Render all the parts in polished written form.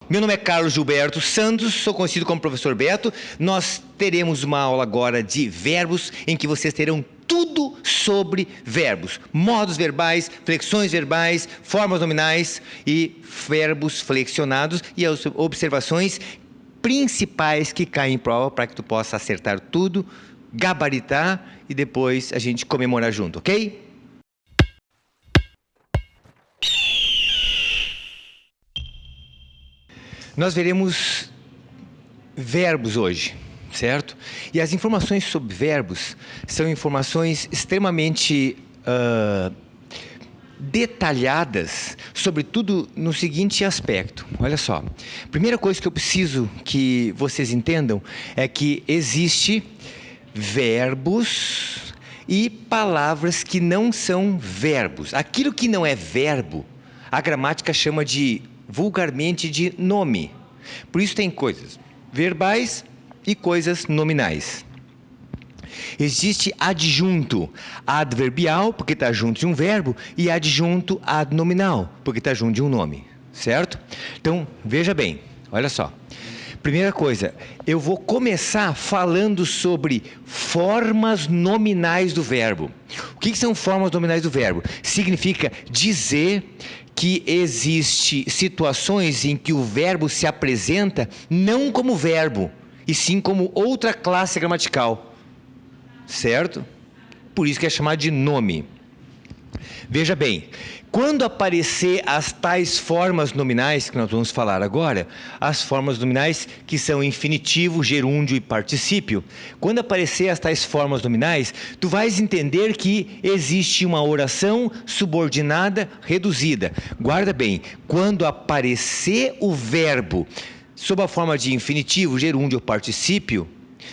meu nome é Carlos Gilberto Santos, sou conhecido como Professor Beto. Nós teremos uma aula agora de verbos, em que vocês terão tudo sobre verbos, modos verbais, flexões verbais, formas nominais e verbos flexionados e as observações principais que caem em prova para que tu possa acertar tudo, gabaritar e depois a gente comemorar junto, ok? Nós veremos verbos hoje, certo? E as informações sobre verbos são informações extremamente detalhadas, sobretudo no seguinte aspecto. Olha só, primeira coisa que eu preciso que vocês entendam é que existe verbos e palavras que não são verbos. Aquilo que não é verbo, a gramática chama vulgarmente de nome. Por isso tem coisas verbais e coisas nominais. Existe adjunto adverbial, porque está junto de um verbo, e adjunto adnominal, porque está junto de um nome, certo? Então, veja bem, olha só. Primeira coisa, eu vou começar falando sobre formas nominais do verbo. O que são formas nominais do verbo? Significa dizer que existe situações em que o verbo se apresenta não como verbo, e sim como outra classe gramatical, certo? Por isso que é chamado de nome. Veja bem, quando aparecer as tais formas nominais que nós vamos falar agora, as formas nominais que são infinitivo, gerúndio e particípio, quando aparecer as tais formas nominais, tu vais entender que existe uma oração subordinada reduzida. Guarda bem, quando aparecer o verbo sob a forma de infinitivo, gerúndio ou particípio,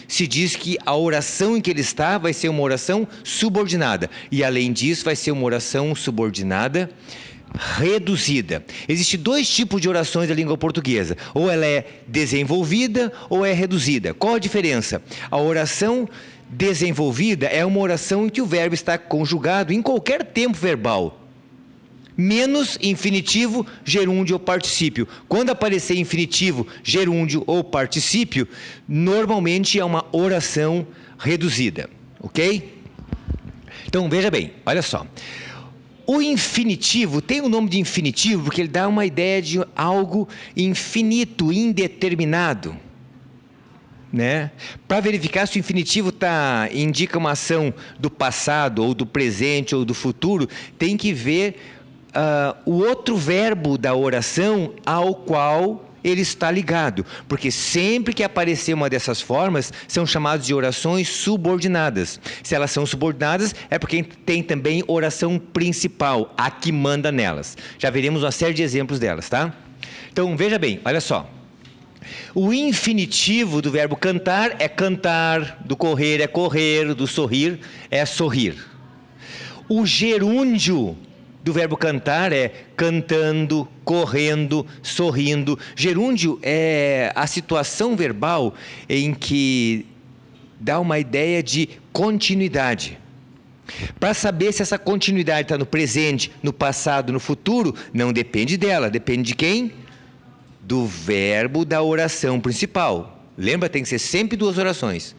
se diz que a oração em que ele está vai ser uma oração subordinada. E, além disso, vai ser uma oração subordinada reduzida. Existem dois tipos de orações da língua portuguesa. Ou ela é desenvolvida ou é reduzida. Qual a diferença? A oração desenvolvida é uma oração em que o verbo está conjugado em qualquer tempo verbal, menos infinitivo, gerúndio ou particípio. Quando aparecer infinitivo, gerúndio ou particípio, normalmente é uma oração reduzida, ok? Então, veja bem, olha só. O infinitivo tem o nome de infinitivo porque ele dá uma ideia de algo infinito, indeterminado, né? Para verificar se o infinitivo indica uma ação do passado, ou do presente, ou do futuro, tem que ver o outro verbo da oração ao qual ele está ligado, porque sempre que aparecer uma dessas formas, são chamadas de orações subordinadas. Se elas são subordinadas, é porque tem também oração principal, a que manda nelas. Já veremos uma série de exemplos delas, tá? Então, veja bem, olha só. O infinitivo do verbo cantar é cantar, do correr é correr, do sorrir é sorrir. O gerúndio do verbo cantar é cantando, correndo, sorrindo. Gerúndio é a situação verbal em que dá uma ideia de continuidade. Para saber se essa continuidade está no presente, no passado, no futuro, não depende dela, depende de quem? Do verbo da oração principal. Lembra, tem que ser sempre duas orações.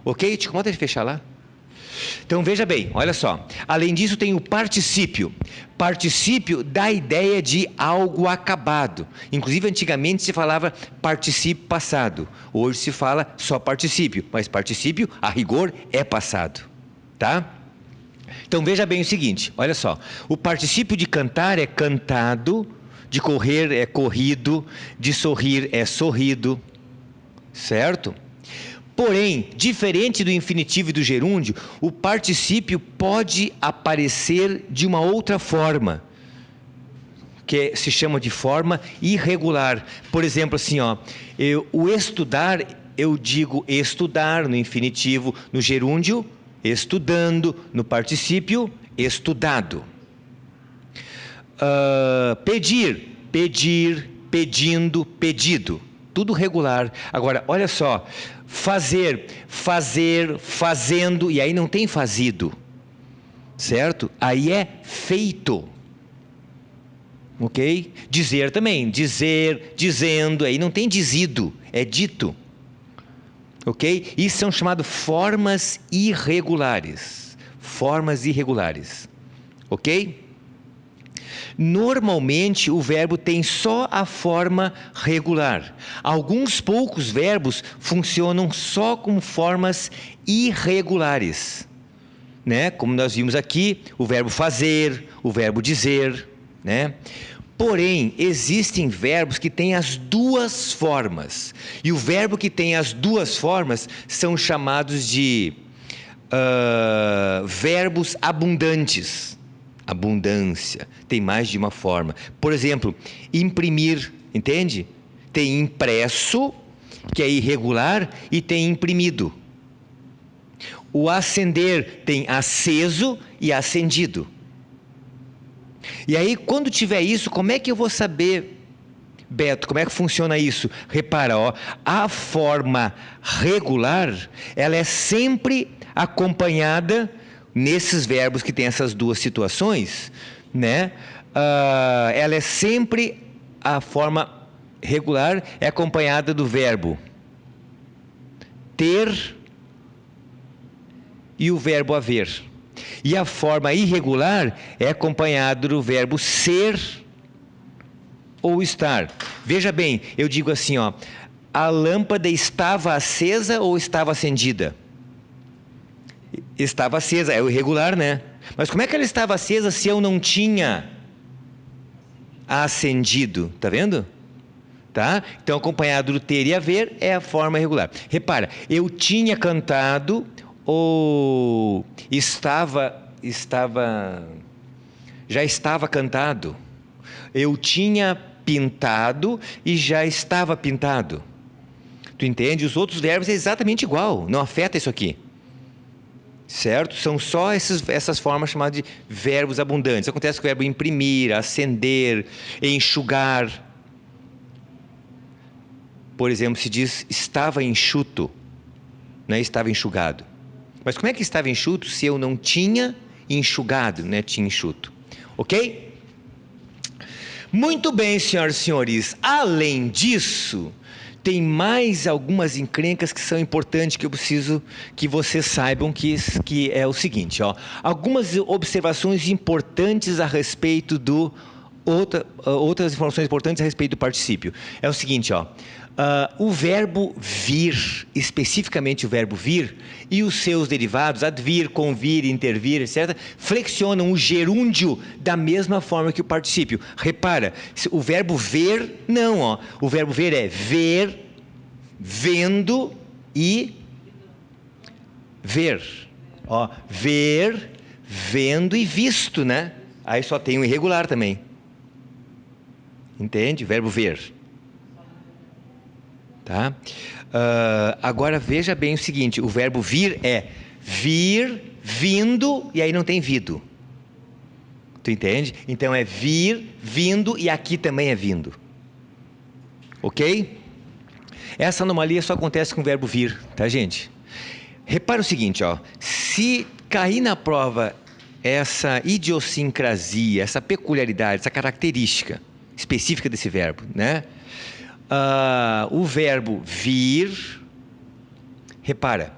Ok? Te conta de fechar lá. Então, veja bem, olha só. Além disso, tem o particípio. Particípio dá a ideia de algo acabado. Inclusive, antigamente se falava particípio passado. Hoje se fala só particípio. Mas particípio, a rigor, é passado. Tá? Então, veja bem o seguinte. Olha só. O particípio de cantar é cantado. De correr é corrido. De sorrir é sorrido. Certo? Porém, diferente do infinitivo e do gerúndio, o particípio pode aparecer de uma outra forma, que se chama de forma irregular. Por exemplo, assim, ó, o estudar, eu digo estudar no infinitivo, no gerúndio, estudando, no particípio, estudado. Pedir, pedir, pedindo, pedido. Tudo regular. Agora, olha só, fazer, fazer, fazendo, e aí não tem fazido, certo? Aí é feito. Ok? Dizer também. Dizer, dizendo. Aí não tem dizido, é dito. Ok? Isso são chamadas formas irregulares. Formas irregulares. Ok? Normalmente o verbo tem só a forma regular. Alguns poucos verbos funcionam só com formas irregulares, né? Como nós vimos aqui, o verbo fazer, o verbo dizer, né? Porém, existem verbos que têm as duas formas. E o verbo que tem as duas formas são chamados de verbos abundantes. Abundância, tem mais de uma forma. Por exemplo, imprimir, entende? Tem impresso, que é irregular, e tem imprimido. O acender tem aceso e acendido. E aí, quando tiver isso, como é que eu vou saber, Beto, como é que funciona isso? Repara, ó, a forma regular, ela é sempre acompanhada, nesses verbos que tem essas duas situações, né? Ela é sempre, a forma regular é acompanhada do verbo ter e o verbo haver. E a forma irregular é acompanhada do verbo ser ou estar. Veja bem, eu digo assim, ó, a lâmpada estava acesa ou estava acendida? Estava acesa, é o irregular, né? Mas como é que ela estava acesa se eu não tinha acendido? Tá vendo? Tá? Então, acompanhado do ter e haver é a forma irregular. Repara, eu tinha cantado ou já estava cantado. Eu tinha pintado e já estava pintado. Tu entende? Os outros verbos é exatamente igual, não afeta isso aqui. Certo? São só essas formas chamadas de verbos abundantes. Acontece com o verbo imprimir, acender, enxugar. Por exemplo, se diz estava enxuto, não é estava enxugado. Mas como é que estava enxuto se eu não tinha enxugado, né? Tinha enxuto. Ok? Muito bem, senhoras e senhores. Além disso, tem mais algumas encrencas que são importantes que eu preciso que vocês saibam que é o seguinte, ó. Algumas observações importantes a respeito do outras informações importantes a respeito do particípio. É o seguinte, ó. O verbo vir, especificamente o verbo vir, e os seus derivados, advir, convir, intervir, etc., flexionam o gerúndio da mesma forma que o particípio. Repara, o verbo ver, não, ó. O verbo ver é ver, vendo e ver. Ó, ver, vendo e visto, né? Aí só tem o irregular também. Entende? Verbo ver. Tá? Agora veja bem o seguinte, o verbo vir é vir, vindo, e aí não tem vindo. Tu entende? Então é vir, vindo, e aqui também é vindo. Ok? Essa anomalia só acontece com o verbo vir, tá, gente? Repara o seguinte, ó, se cair na prova essa idiosincrasia, essa peculiaridade, essa característica específica desse verbo, né? O verbo vir, repara,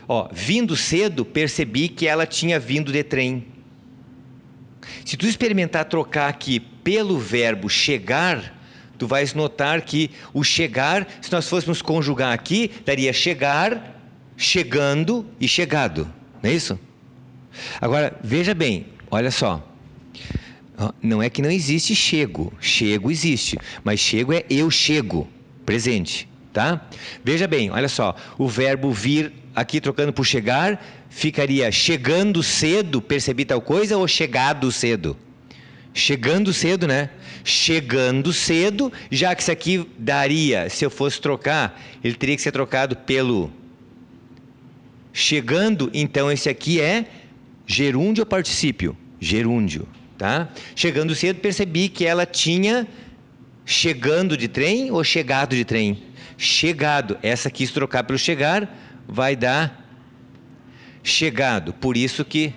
ó, vindo cedo, percebi que ela tinha vindo de trem. Se tu experimentar trocar aqui pelo verbo chegar, tu vais notar que o chegar, se nós fôssemos conjugar aqui, daria chegar, chegando e chegado, não é isso? Agora, veja bem, olha só. Não é que não existe chego. Chego existe. Mas chego é eu chego. Presente. Tá? Veja bem, olha só. O verbo vir aqui trocando por chegar ficaria chegando cedo, percebi tal coisa, ou chegado cedo? Chegando cedo, né? Chegando cedo, já que isso aqui daria, se eu fosse trocar, ele teria que ser trocado pelo chegando, então esse aqui é gerúndio ou particípio? Gerúndio. Tá? Chegando cedo, percebi que ela tinha chegando de trem ou chegado de trem? Chegado. Essa aqui, se trocar pelo chegar, vai dar chegado. Por isso que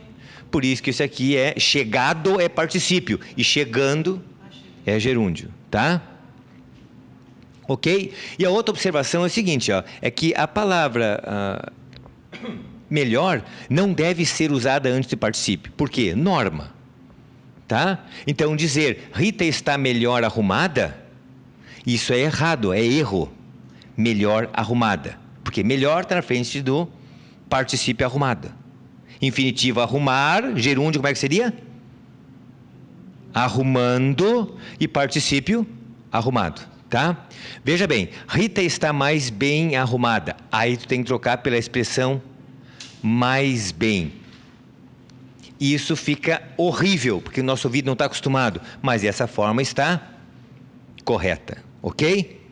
isso aqui é chegado é particípio. E chegando é gerúndio, tá? Ok? E a outra observação é o seguinte, ó, é que a palavra melhor não deve ser usada antes do particípio. Por quê? Norma. Tá? Então, dizer Rita está melhor arrumada, isso é errado, é erro. Melhor arrumada. Porque melhor está na frente do particípio arrumada. Infinitivo arrumar, gerúndio como é que seria? Arrumando e particípio arrumado. Tá? Veja bem, Rita está mais bem arrumada. Aí tu tem que trocar pela expressão mais bem. Isso fica horrível, porque o nosso ouvido não está acostumado. Mas essa forma está correta, ok?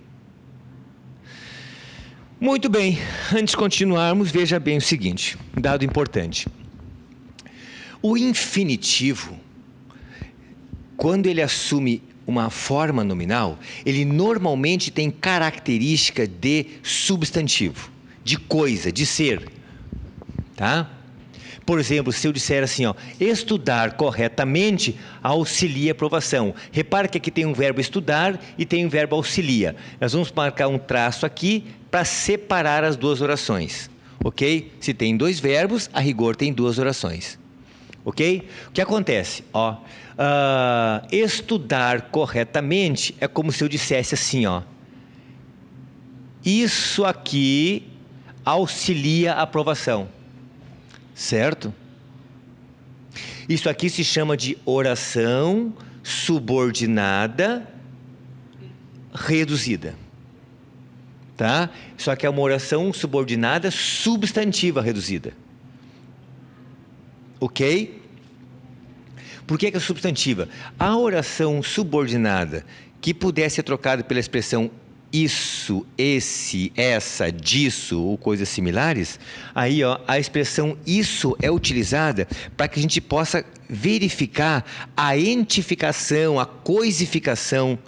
Muito bem, antes de continuarmos, veja bem o seguinte, um dado importante. O infinitivo, quando ele assume uma forma nominal, ele normalmente tem característica de substantivo, de coisa, de ser, tá? Por exemplo, se eu disser assim, ó, estudar corretamente auxilia a aprovação. Repare que aqui tem um verbo estudar e tem um verbo auxilia. Nós vamos marcar um traço aqui para separar as duas orações, ok? Se tem dois verbos, a rigor tem duas orações, ok? O que acontece? Ó, estudar corretamente é como se eu dissesse assim, ó, isso aqui auxilia a aprovação. Certo? Isso aqui se chama de oração subordinada reduzida. Tá? Só que é uma oração subordinada substantiva reduzida. Ok? Por que é substantiva? A oração subordinada que pudesse ser trocada pela expressão isso, esse, essa, disso ou coisas similares, aí ó, a expressão isso é utilizada para que a gente possa verificar a entificação, a coisificação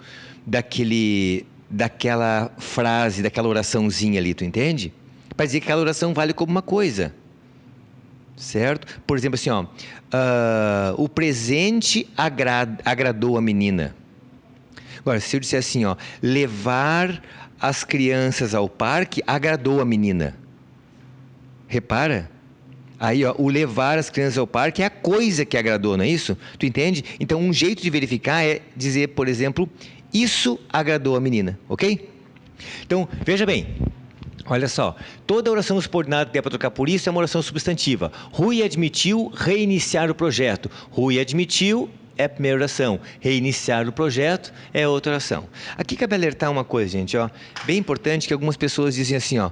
daquela frase, daquela oraçãozinha ali, tu entende? Para dizer que aquela oração vale como uma coisa, certo? Por exemplo assim, ó, o presente agradou a menina. Agora, se eu disser assim, ó, levar as crianças ao parque agradou a menina. Repara? Aí, ó, o levar as crianças ao parque é a coisa que agradou, não é isso? Tu entende? Então, um jeito de verificar é dizer, por exemplo, isso agradou a menina, ok? Então, veja bem. Olha só, toda oração subordinada que der para trocar por isso é uma oração substantiva. Rui admitiu reiniciar o projeto. Rui admitiu é a primeira oração. Reiniciar o projeto é outra oração. Aqui cabe alertar uma coisa, gente, ó, bem importante, que algumas pessoas dizem assim, ó,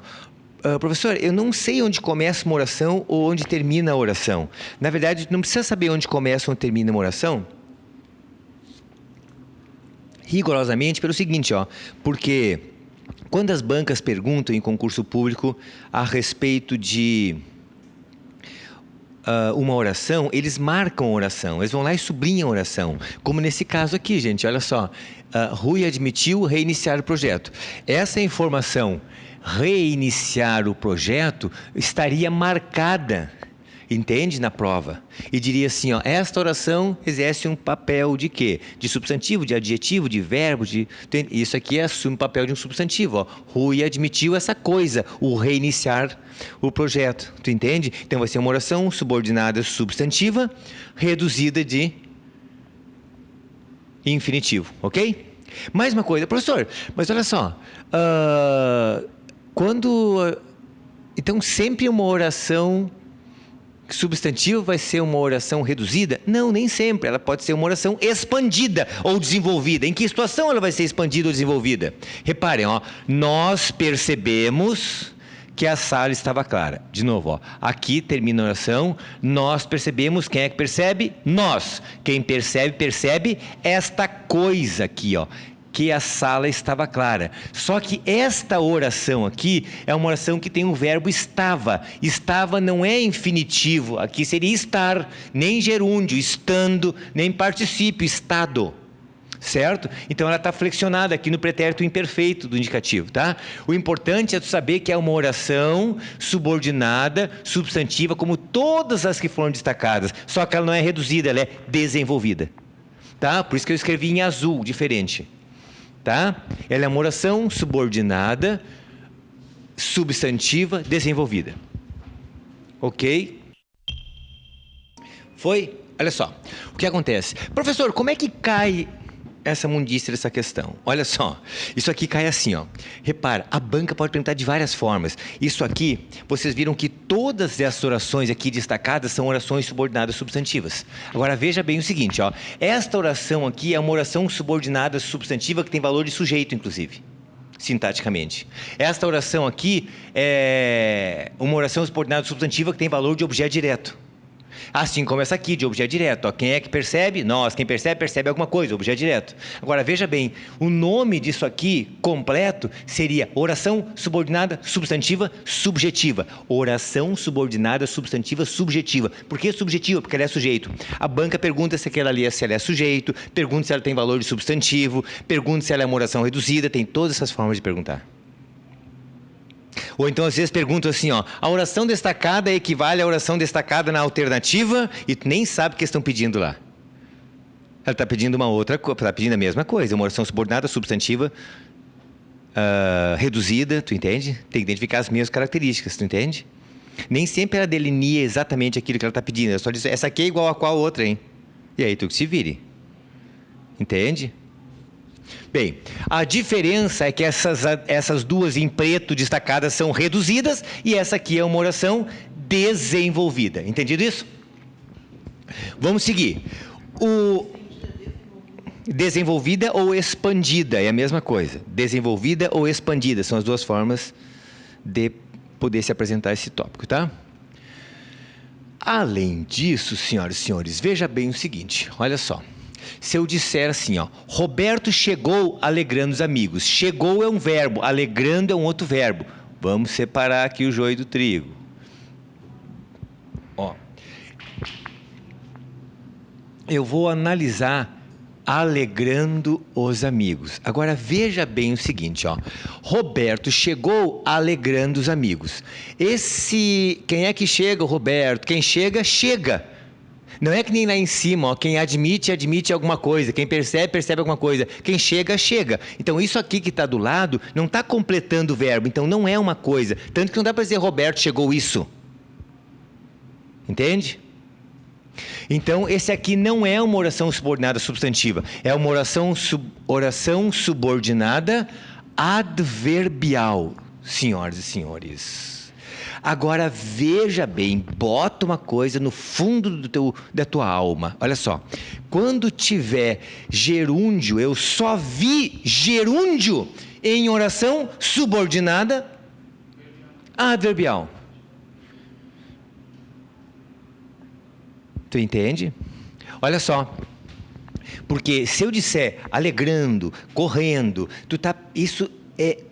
professor, eu não sei onde começa uma oração ou onde termina a oração. Na verdade, não precisa saber onde começa ou onde termina uma oração, rigorosamente pelo seguinte, ó, porque quando as bancas perguntam em concurso público a respeito de uma oração, eles marcam a oração, eles vão lá e sublinham a oração, como nesse caso aqui, gente, olha só, Rui admitiu reiniciar o projeto. Essa informação, reiniciar o projeto, estaria marcada, entende, na prova, e diria assim, ó, esta oração exerce um papel de quê? De substantivo, de adjetivo, de verbo, isso aqui assume o papel de um substantivo, ó. Rui admitiu essa coisa, o reiniciar o projeto, tu entende? Então vai ser uma oração subordinada substantiva, reduzida de infinitivo, ok? Mais uma coisa, professor, mas olha só, então sempre uma oração substantivo vai ser uma oração reduzida? Não, nem sempre. Ela pode ser uma oração expandida ou desenvolvida. Em que situação ela vai ser expandida ou desenvolvida? Reparem, ó, nós percebemos que a sala estava clara. De novo, ó, aqui termina a oração, nós percebemos, quem é que percebe? Nós. Quem percebe, percebe esta coisa aqui, ó, que a sala estava clara. Só que esta oração aqui é uma oração que tem o verbo estava. Estava não é infinitivo, aqui seria estar, nem gerúndio, estando, nem particípio, estado. Certo? Então ela está flexionada aqui no pretérito imperfeito do indicativo, tá? O importante é tu saber que é uma oração subordinada, substantiva, como todas as que foram destacadas, só que ela não é reduzida, ela é desenvolvida. tá? Por isso que eu escrevi em azul, diferente, tá? Ela é uma oração subordinada, substantiva, desenvolvida. Ok? Foi? Olha só, o que acontece? Professor, como é que cai essa mundice dessa questão? Olha só, isso aqui cai assim, ó. Repara, a banca pode perguntar de várias formas. Isso aqui, vocês viram que todas essas orações aqui destacadas são orações subordinadas substantivas. Agora veja bem o seguinte, ó. Esta oração aqui é uma oração subordinada substantiva que tem valor de sujeito, inclusive, sintaticamente. Esta oração aqui é uma oração subordinada substantiva que tem valor de objeto direto. Assim como essa aqui, de objeto direto. Ó, quem é que percebe? Nós. Quem percebe, percebe alguma coisa, objeto direto. Agora, veja bem, o nome disso aqui, completo, seria oração subordinada substantiva subjetiva. Oração subordinada substantiva subjetiva. Por que subjetiva? Porque ela é sujeito. A banca pergunta se aquela ali se ela é sujeito, pergunta se ela tem valor de substantivo, pergunta se ela é uma oração reduzida, tem todas essas formas de perguntar. Ou então, às vezes, perguntam assim, ó, a oração destacada equivale à oração destacada na alternativa e tu nem sabe o que estão pedindo lá. Ela está pedindo uma outra coisa, está pedindo a mesma coisa, uma oração subordinada, substantiva, reduzida, tu entende? Tem que identificar as mesmas características, tu entende? Nem sempre ela delinea exatamente aquilo que ela está pedindo, ela só diz, essa aqui é igual a qual outra, hein? E aí tu que se vire. Entende? Bem, a diferença é que essas duas em preto destacadas são reduzidas e essa aqui é uma oração desenvolvida. Entendido isso? Vamos seguir. Desenvolvida ou expandida é a mesma coisa. Desenvolvida ou expandida são as duas formas de poder se apresentar esse tópico, tá? Além disso, senhoras e senhores, veja bem o seguinte, olha só. Se eu disser assim, ó, Roberto chegou alegrando os amigos. Chegou é um verbo, alegrando é um outro verbo. Vamos separar aqui o joio do trigo. Ó, eu vou analisar alegrando os amigos. Agora veja bem o seguinte, ó. Roberto chegou alegrando os amigos. Quem é que chega, Roberto? Quem chega, chega. Não é que nem lá em cima, ó, quem admite, admite alguma coisa, quem percebe, percebe alguma coisa, quem chega, chega. Então isso aqui que está do lado não está completando o verbo, então não é uma coisa. Tanto que não dá para dizer Roberto chegou isso. Entende? Então esse aqui não é uma oração subordinada substantiva, é uma oração subordinada adverbial, senhoras e senhores. Agora veja bem, bota uma coisa no fundo da tua alma. Olha só, quando tiver gerúndio, eu só vi gerúndio em oração subordinada adverbial. Tu entende? Olha só, porque se eu disser alegrando, correndo, tu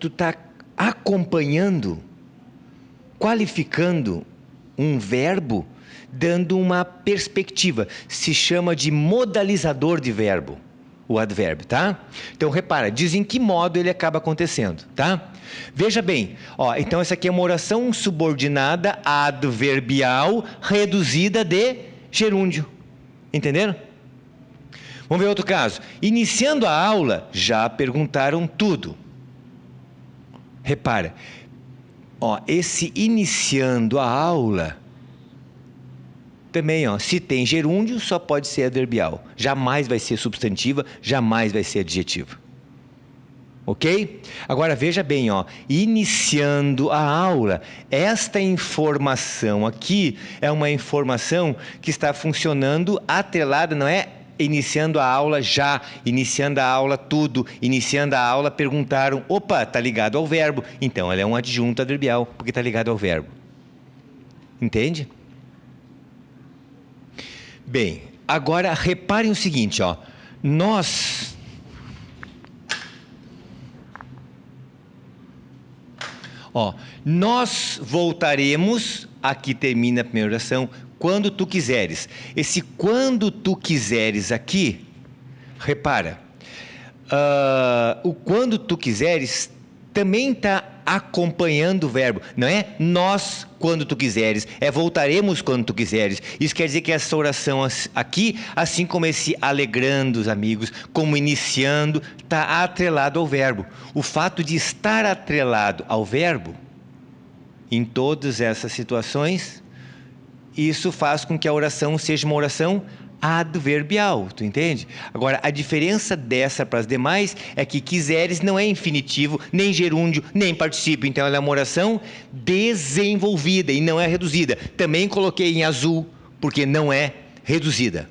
tá acompanhando, qualificando um verbo, dando uma perspectiva. Se chama de modalizador de verbo, o advérbio, tá? Então, repara, diz em que modo ele acaba acontecendo, tá? Veja bem, ó, então essa aqui é uma oração subordinada adverbial reduzida de gerúndio. Entenderam? Vamos ver outro caso. Iniciando a aula, já perguntaram tudo. Repara, ó, esse iniciando a aula, também, ó, se tem gerúndio, só pode ser adverbial. Jamais vai ser substantiva, jamais vai ser adjetiva. Ok? Agora veja bem, ó, iniciando a aula, esta informação aqui é uma informação que está funcionando atrelada, não é? Iniciando a aula já, iniciando a aula tudo, iniciando a aula perguntaram, opa, está ligado ao verbo, então ela é um adjunto adverbial, porque está ligado ao verbo. Entende? Bem, agora reparem o seguinte, ó, nós voltaremos, aqui termina a primeira oração, quando tu quiseres. Esse quando tu quiseres aqui, repara, o quando tu quiseres também está acompanhando o verbo. Não é nós quando tu quiseres, é voltaremos quando tu quiseres. Isso quer dizer que essa oração aqui, assim como esse alegrando os amigos, como iniciando, está atrelado ao verbo. O fato de estar atrelado ao verbo, em todas essas situações, isso faz com que a oração seja uma oração adverbial, tu entende? Agora, a diferença dessa para as demais é que quiseres não é infinitivo, nem gerúndio, nem particípio. Então, ela é uma oração desenvolvida e não é reduzida. Também coloquei em azul, porque não é reduzida.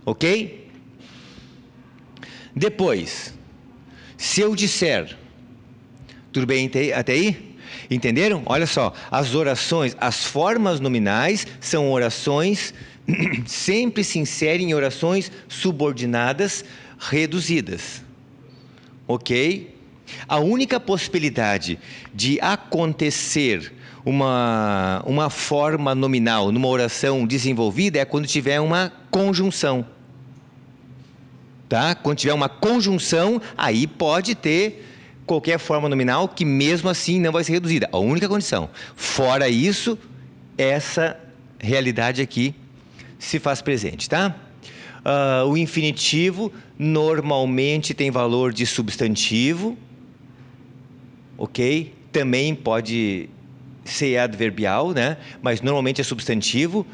Ok? Depois, se eu disser... Tudo bem até aí? Entenderam? Olha só, as orações, as formas nominais são orações, sempre se inserem em orações subordinadas reduzidas. Ok? A única possibilidade de acontecer uma forma nominal numa oração desenvolvida é quando tiver uma conjunção. Tá? Quando tiver uma conjunção, aí pode ter qualquer forma nominal que mesmo assim não vai ser reduzida. A única condição. Fora isso, essa realidade aqui se faz presente, tá? O infinitivo normalmente tem valor de substantivo, ok? Também pode ser adverbial, né? Mas normalmente é substantivo.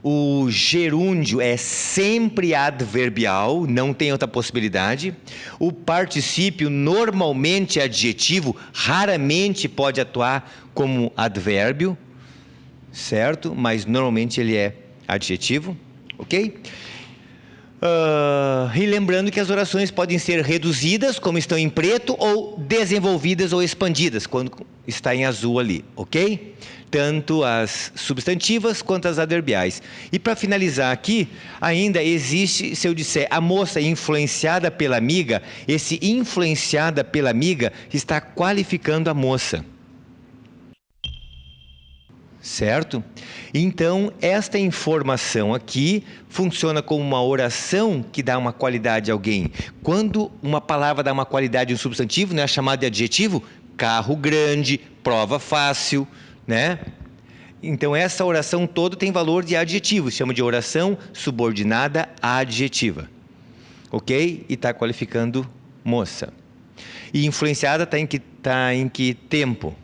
O gerúndio é sempre adverbial, não tem outra possibilidade. O particípio normalmente é adjetivo, raramente pode atuar como advérbio, certo? Mas normalmente ele é adjetivo, ok? E lembrando que as orações podem ser reduzidas, como estão em preto, ou desenvolvidas ou expandidas, quando está em azul ali, ok? Tanto as substantivas quanto as adverbiais. E para finalizar aqui, ainda existe, se eu disser a moça influenciada pela amiga, esse influenciada pela amiga está qualificando a moça. Certo? Então, esta informação aqui funciona como uma oração que dá uma qualidade a alguém. Quando uma palavra dá uma qualidade a um substantivo, não é chamado de adjetivo? Carro grande, prova fácil, né? Então, essa oração toda tem valor de adjetivo, se chama de oração subordinada adjetiva. Ok? E está qualificando moça. E influenciada está em que tempo?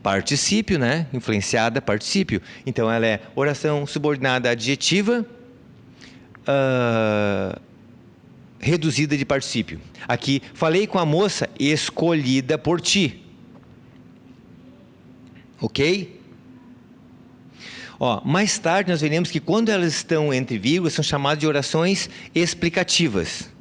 Particípio, né? Influenciada, particípio. Então, ela é oração subordinada adjetiva, reduzida de particípio. Aqui, falei com a moça escolhida por ti. Ok? Ó, mais tarde nós veremos que quando elas estão entre vírgulas, são chamadas de orações explicativas.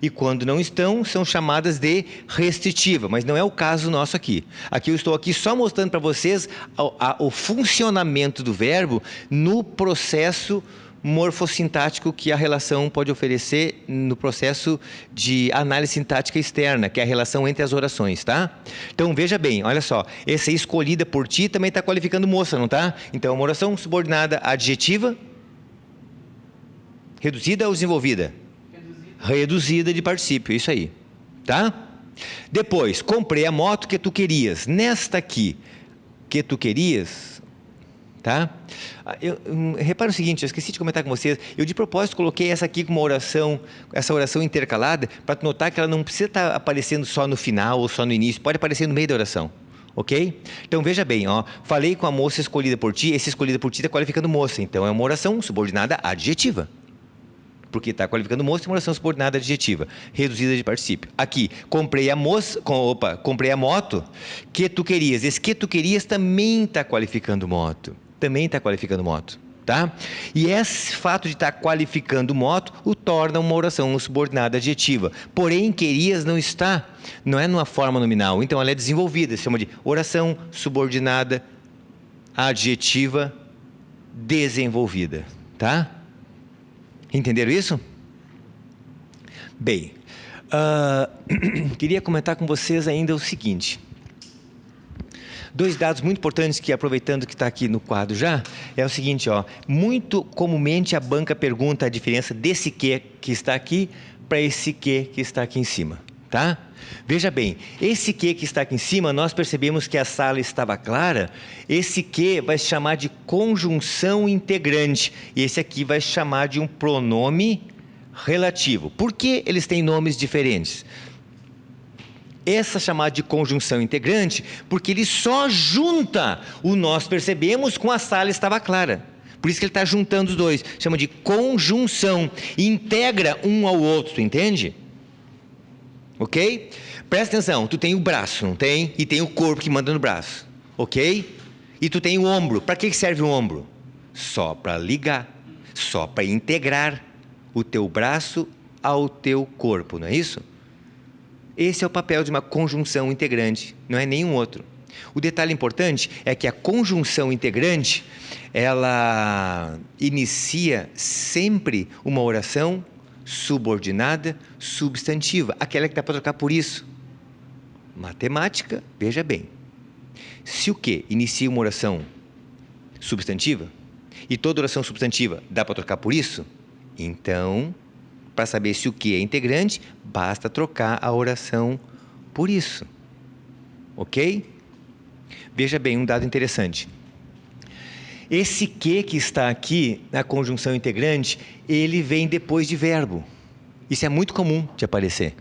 E quando não estão, são chamadas de restritiva, mas não é o caso nosso aqui. Aqui eu estou aqui só mostrando para vocês o funcionamento do verbo no processo morfossintático que a relação pode oferecer no processo de análise sintática externa, que é a relação entre as orações, tá? Então, veja bem, olha só, essa escolhida por ti também está qualificando moça, não tá? Então, uma oração subordinada adjetiva, reduzida ou desenvolvida? Reduzida de particípio, isso aí, tá? Depois, comprei a moto que tu querias. Nesta aqui, que tu querias, tá? Repara o seguinte, eu esqueci de comentar com vocês, eu de propósito coloquei essa aqui como uma oração, essa oração intercalada, para notar que ela não precisa estar aparecendo só no final ou só no início, pode aparecer no meio da oração. Ok? Então, veja bem, ó, falei com a moça escolhida por ti, esse escolhida por ti está qualificando moça, então é uma oração subordinada adjetiva. Porque está qualificando moça, uma oração subordinada adjetiva, reduzida de particípio. Aqui, comprei a moto que tu querias. Esse que tu querias também está qualificando moto. Também está qualificando moto, tá? E esse fato de estar qualificando moto o torna uma oração subordinada adjetiva. Porém, querias não está, não é numa forma nominal. Então, ela é desenvolvida, se chama de oração subordinada adjetiva desenvolvida, tá? Entenderam isso? Bem, queria comentar com vocês ainda o seguinte. Dois dados muito importantes que, aproveitando que está aqui no quadro já, é o seguinte, ó, muito comumente a banca pergunta a diferença desse que está aqui para esse que está aqui em cima, Tá? Veja bem, esse que está aqui em cima, nós percebemos que a sala estava clara. Esse que vai se chamar de conjunção integrante. E esse aqui vai se chamar de um pronome relativo. Por que eles têm nomes diferentes? Essa chamada de conjunção integrante, porque ele só junta o nós percebemos com a sala estava clara. Por isso que ele está juntando os dois. Chama de conjunção. Integra um ao outro, tu entende? Ok? Presta atenção, tu tem o braço, não tem? E tem o corpo que manda no braço. Ok? E tu tem o ombro. Para que serve o ombro? Só para ligar. Só para integrar o teu braço ao teu corpo, não é isso? Esse é o papel de uma conjunção integrante, não é nenhum outro. O detalhe importante é que a conjunção integrante, ela inicia sempre uma oração subordinada, substantiva, aquela que dá para trocar por isso. Matemática, veja bem. Se o que inicia uma oração substantiva, e toda oração substantiva dá para trocar por isso, então, para saber se o que é integrante, basta trocar a oração por isso. Ok? Veja bem, um dado interessante. Esse que está aqui na conjunção integrante, ele vem depois de verbo. Isso é muito comum de aparecer.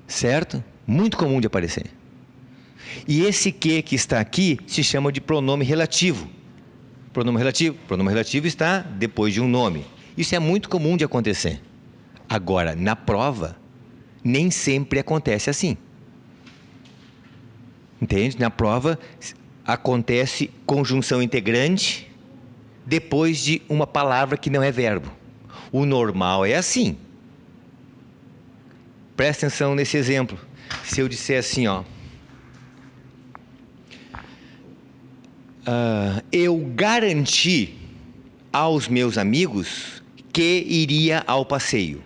Certo? Muito comum de aparecer. E esse que está aqui se chama de pronome relativo. Pronome relativo está depois de um nome. Isso é muito comum de acontecer. Agora, na prova, nem sempre acontece assim. Entende? Na prova, acontece conjunção integrante depois de uma palavra que não é verbo. O normal é assim. Presta atenção nesse exemplo. Se eu disser assim, ó. Eu garanti aos meus amigos que iria ao passeio.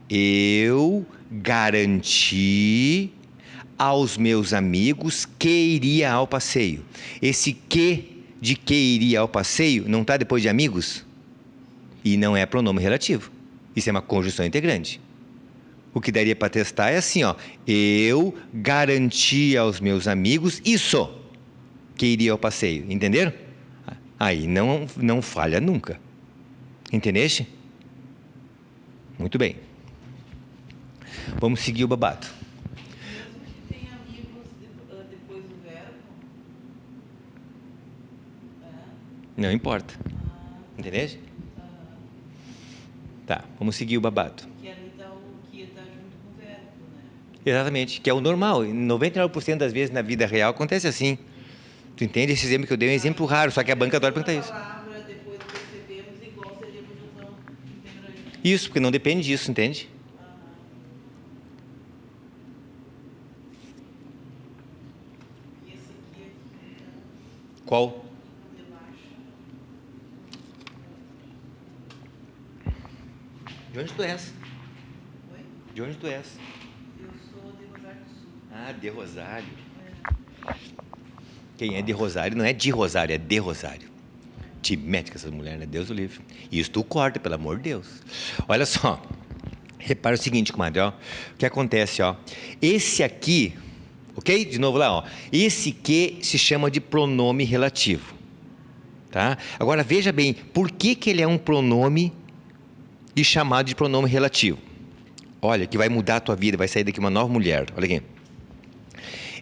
Eu garanti aos meus amigos que iria ao passeio. Esse que de que iria ao passeio não está depois de amigos? E não é pronome relativo. Isso é uma conjunção integrante. O que daria para testar é assim, ó. Eu garanti aos meus amigos isso, que iria ao passeio. Entenderam? Aí não falha nunca. Entendeste? Muito bem. Vamos seguir o babado. Mesmo que tenha amigos depois do verbo? Não importa. Entendeste? Tá, vamos seguir o babado. Que ali está o que está junto com o verbo, né? Exatamente, que é o normal. 99% das vezes na vida real acontece assim. Tu entende? Esse exemplo que eu dei é um exemplo raro, só que a banca adora perguntar isso. A palavra depois percebemos igual seria conjunção integrante. Isso, porque não depende disso, entende? E esse aqui Qual? debaixo. De onde tu és? Oi? De onde tu és? Eu sou de Rosário do Sul. Ah, de Rosário. É. Quem é de Rosário não é de Rosário, é de Rosário. Te mete com essas mulheres, né? Deus o livre. Isso tu corta, pelo amor de Deus. Olha só. Repara o seguinte, comadre, ó. O que acontece, ó. Esse aqui, ok? De novo lá, ó. Esse que se chama de pronome relativo. Tá? Agora veja bem, por que ele é um pronome e chamado de pronome relativo? Olha, que vai mudar a tua vida, vai sair daqui uma nova mulher. Olha aqui.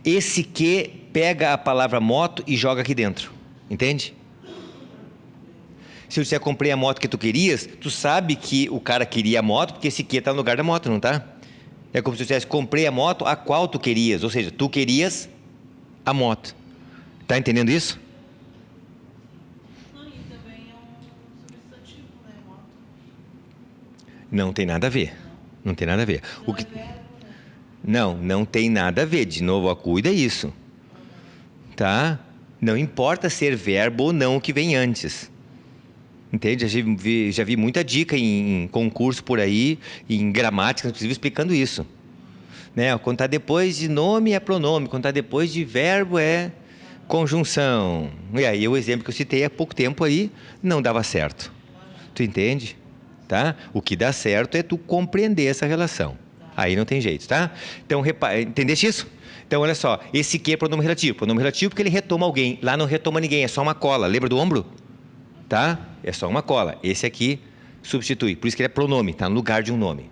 Esse que pega a palavra moto e joga aqui dentro. Entende? Se eu disser comprei a moto que tu querias, tu sabe que o cara queria a moto porque esse que está no lugar da moto, não tá? É como se tu dissesse comprei a moto a qual tu querias. Ou seja, tu querias a moto. Tá entendendo isso? Não, e também é um substantivo, né? Moto. Não tem nada a ver. Não tem nada a ver. Não é verbo, né? Não tem nada a ver. De novo, ó, cuida isso. Tá? Não importa ser verbo ou não o que vem antes. Entende? Já vi muita dica em concurso por aí, em gramática, inclusive explicando isso. Né? Quando está depois de nome é pronome, quando está depois de verbo é conjunção. E aí o exemplo que eu citei há pouco tempo aí não dava certo. Tu entende? Tá? O que dá certo é tu compreender essa relação. Aí não tem jeito, tá? Então, entendeste isso? Então, olha só, esse que é pronome relativo. Pronome relativo porque ele retoma alguém. Lá não retoma ninguém, é só uma cola. Lembra do ombro? Tá? É só uma cola. Esse aqui substitui. Por isso que ele é pronome, tá no lugar de um nome.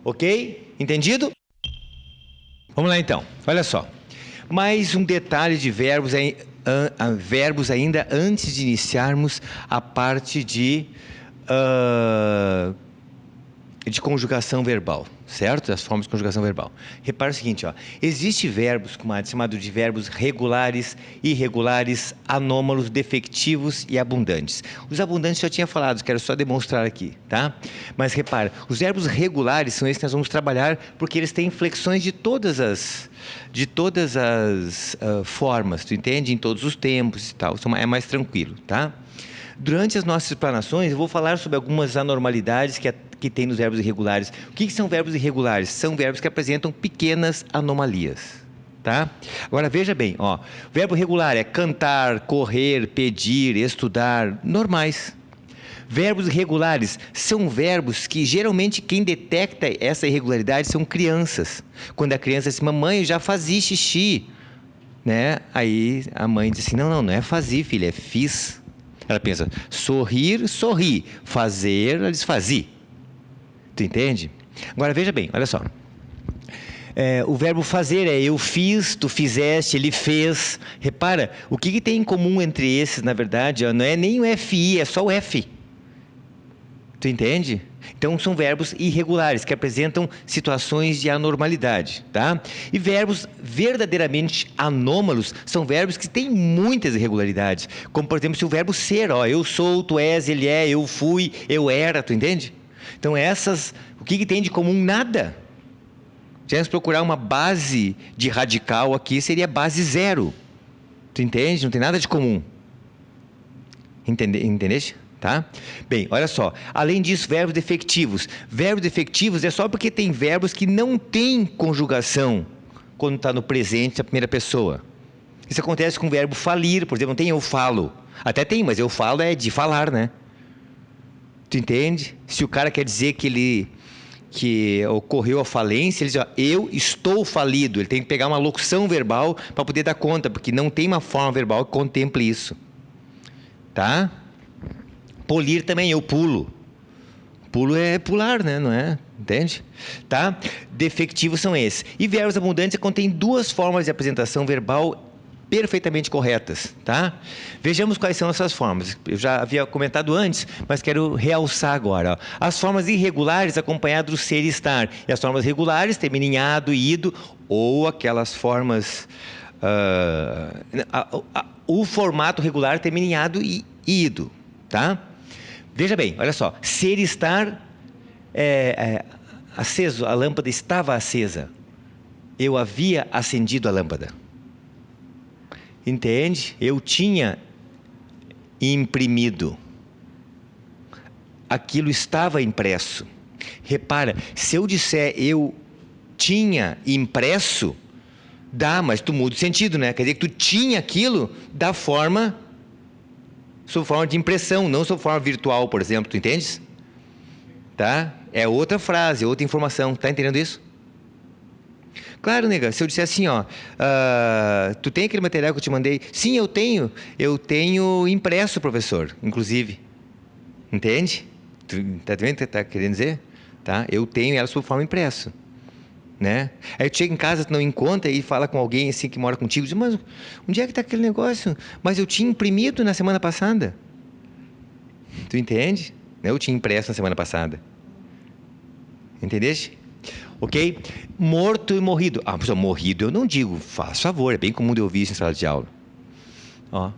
Ok? Entendido? Vamos lá então. Olha só. Mais um detalhe de verbos, verbos ainda antes de iniciarmos a parte de conjugação verbal, certo? As formas de conjugação verbal. Repara o seguinte, ó. Existe verbos, chamado de verbos regulares, irregulares, anômalos, defectivos e abundantes. Os abundantes eu já tinha falado, quero só demonstrar aqui, tá? Mas repara, os verbos regulares são esses que nós vamos trabalhar porque eles têm inflexões de todas as formas, tu entende? Em todos os tempos e tal. É mais tranquilo, tá? Durante as nossas explanações, eu vou falar sobre algumas anormalidades que tem nos verbos irregulares. O que são verbos irregulares? São verbos que apresentam pequenas anomalias, tá? Agora, veja bem, ó. Verbo regular é cantar, correr, pedir, estudar, normais. Verbos irregulares são verbos que, geralmente, quem detecta essa irregularidade são crianças. Quando a criança diz, mamãe, eu já fazia xixi, né? Aí a mãe diz assim, não é fazer, filha, é fiz. Ela pensa, sorrir, sorri, fazer, ela diz fazi. Tu entende? Agora veja bem, olha só. O verbo fazer é eu fiz, tu fizeste, ele fez. Repara, o que tem em comum entre esses, na verdade, ó, não é nem o FI, é só o F. Tu entende? Então são verbos irregulares, que apresentam situações de anormalidade, tá? E verbos verdadeiramente anômalos são verbos que têm muitas irregularidades. Como, por exemplo, se o verbo ser, ó, eu sou, tu és, ele é, eu fui, eu era, tu entende? Então essas, o que tem de comum? Nada. Se nós procurar uma base de radical aqui, seria base zero. Tu entende? Não tem nada de comum. Entendeste? Tá? Bem, olha só. Além disso, verbos defectivos. Verbos defectivos é só porque tem verbos que não têm conjugação quando está no presente, na primeira pessoa. Isso acontece com o verbo falir, por exemplo, não tem eu falo. Até tem, mas eu falo é de falar, né? Tu entende? Se o cara quer dizer que ocorreu a falência, ele diz, ó, eu estou falido. Ele tem que pegar uma locução verbal para poder dar conta, porque não tem uma forma verbal que contemple isso. Tá? Polir também, eu pulo. Pulo é pular, né? Não é? Entende? Tá? Defectivos são esses. E verbos abundantes contêm duas formas de apresentação verbal perfeitamente corretas, tá? Vejamos quais são essas formas. Eu já havia comentado antes, mas quero realçar agora. Ó. As formas irregulares acompanhadas do ser e estar. E as formas regulares terminam em ado e ido, ou aquelas formas... o formato regular termina em ado e ido, tá? Veja bem, olha só. Ser e estar aceso, a lâmpada estava acesa. Eu havia acendido a lâmpada. Entende? Eu tinha imprimido. Aquilo estava impresso. Repara, se eu disser eu tinha impresso, dá, mas tu muda o sentido, né? Quer dizer que tu tinha aquilo da forma... sob forma de impressão, não sob forma virtual, por exemplo, tu entendes? Tá? É outra frase, outra informação, tá entendendo isso? Claro, nega, se eu disser assim, ó, tu tem aquele material que eu te mandei? Sim, eu tenho impresso, professor, inclusive. Entende? Tu tá vendo o que tá querendo dizer? Tá? Eu tenho ela sob forma impresso. Né? Aí tu chega em casa, tu não encontra e fala com alguém assim que mora contigo, diz, mas onde é que está aquele negócio? Mas eu tinha imprimido na semana passada. Tu entende? Eu tinha impresso na semana passada. Entendeste? Ok? Morto e morrido. Ah, pessoal, morrido eu não digo, faz favor, é bem comum de ouvir isso em sala de aula. Ó,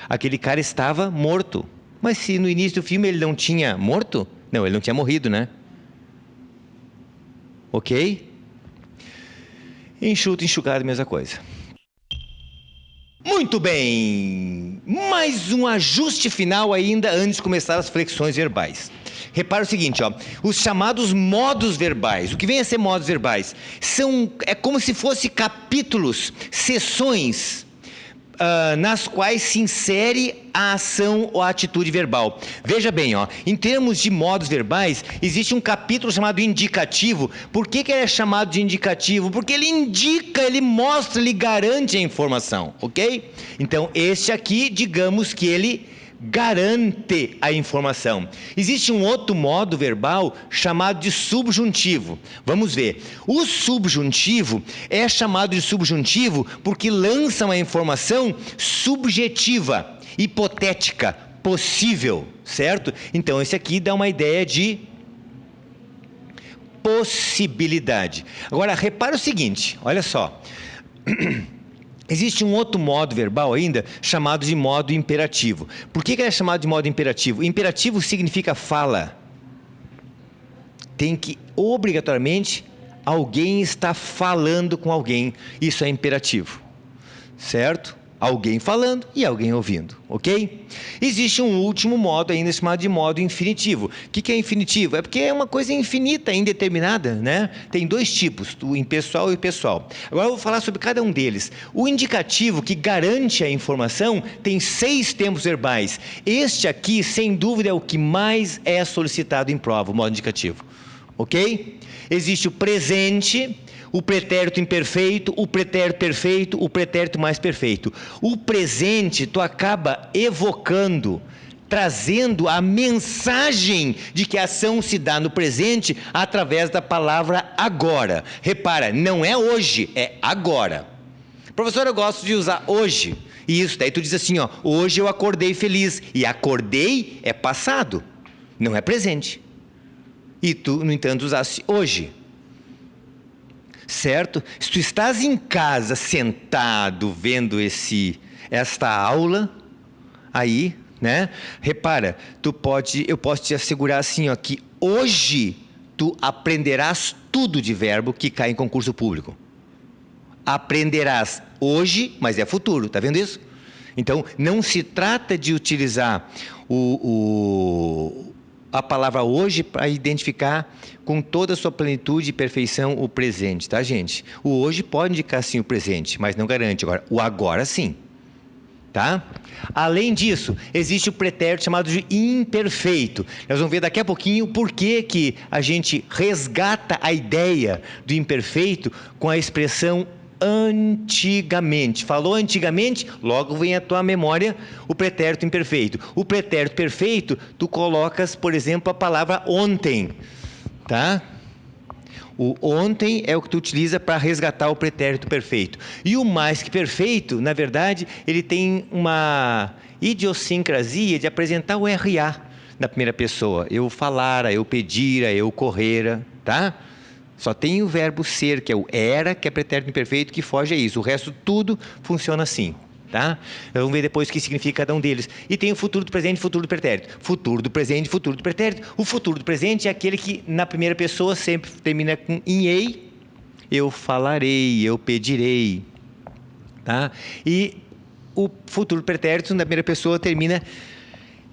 aquele cara estava morto. Mas se no início do filme ele não tinha morto? Não, ele não tinha morrido, né? Ok? Enxuto, enxugado, mesma coisa. Muito bem! Mais um ajuste final ainda antes de começar as flexões verbais. Repara o seguinte, ó, os chamados modos verbais. O que vem a ser modos verbais? É como se fossem capítulos, seções, nas quais se insere a ação ou a atitude verbal. Veja bem, ó, em termos de modos verbais, existe um capítulo chamado indicativo. Por que ele é chamado de indicativo? Porque ele indica, ele mostra, ele garante a informação, ok? Então, este aqui, digamos que ele garante a informação. Existe um outro modo verbal chamado de subjuntivo. Vamos ver. O subjuntivo é chamado de subjuntivo porque lança uma informação subjetiva, hipotética, possível, certo? Então esse aqui dá uma ideia de possibilidade. Agora repara o seguinte, olha só. Existe um outro modo verbal ainda, chamado de modo imperativo. Por que ele é chamado de modo imperativo? Imperativo significa fala. Tem que, obrigatoriamente, alguém está falando com alguém. Isso é imperativo. Certo? Alguém falando e alguém ouvindo, ok? Existe um último modo ainda chamado de modo infinitivo. O que é infinitivo? É porque é uma coisa infinita, indeterminada, né? Tem dois tipos, o impessoal e o pessoal. Agora eu vou falar sobre cada um deles. O indicativo, que garante a informação, tem 6 tempos verbais. Este aqui, sem dúvida, é o que mais é solicitado em prova, o modo indicativo, ok? Existe o presente, o pretérito imperfeito, o pretérito perfeito, o pretérito mais perfeito. O presente tu acaba evocando, trazendo a mensagem de que a ação se dá no presente através da palavra agora. Repara, não é hoje, é agora. Professor, eu gosto de usar hoje. Isso, daí tu diz assim, ó, hoje eu acordei feliz. E acordei é passado, não é presente. E tu, no entanto, usaste hoje. Certo? Se tu estás em casa sentado vendo esta aula aí, né? Repara, eu posso te assegurar assim, ó, que hoje tu aprenderás tudo de verbo que cai em concurso público. Aprenderás hoje, mas é futuro, tá vendo isso? Então, não se trata de utilizar a palavra hoje para identificar com toda a sua plenitude e perfeição o presente, tá, gente? O hoje pode indicar sim o presente, mas não garante. Agora, o agora sim, tá? Além disso, existe o pretérito chamado de imperfeito. Nós vamos ver daqui a pouquinho por que a gente resgata a ideia do imperfeito com a expressão antigamente. Falou antigamente, logo vem à tua memória o pretérito imperfeito. O pretérito perfeito, tu colocas, por exemplo, a palavra ontem, tá? O ontem é o que tu utiliza para resgatar o pretérito perfeito. E o mais que perfeito, na verdade, ele tem uma idiosincrasia de apresentar o RA na primeira pessoa. Eu falara, eu pedira, eu correra, tá? Só tem o verbo ser, que é o era, que é pretérito imperfeito, que foge a isso. O resto tudo funciona assim, tá? Vamos ver depois o que significa cada um deles. E tem o futuro do presente e futuro do pretérito. Futuro do presente, futuro do pretérito. O futuro do presente é aquele que na primeira pessoa sempre termina com em ei. Eu falarei, eu pedirei, tá? E o futuro do pretérito na primeira pessoa termina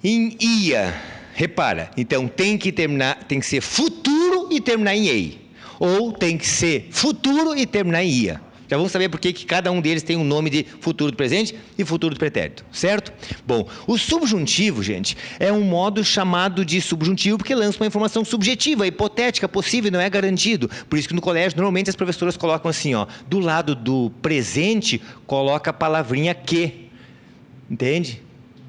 em ia. Repara, então tem que ser futuro e terminar em ei. Ou tem que ser futuro e terminar em ia. Já vamos saber por que cada um deles tem um nome de futuro do presente e futuro do pretérito, certo? Bom, o subjuntivo, gente, é um modo chamado de subjuntivo porque lança uma informação subjetiva, hipotética, possível, não é garantido. Por isso que no colégio, normalmente as professoras colocam assim, ó, do lado do presente, coloca a palavrinha que, entende?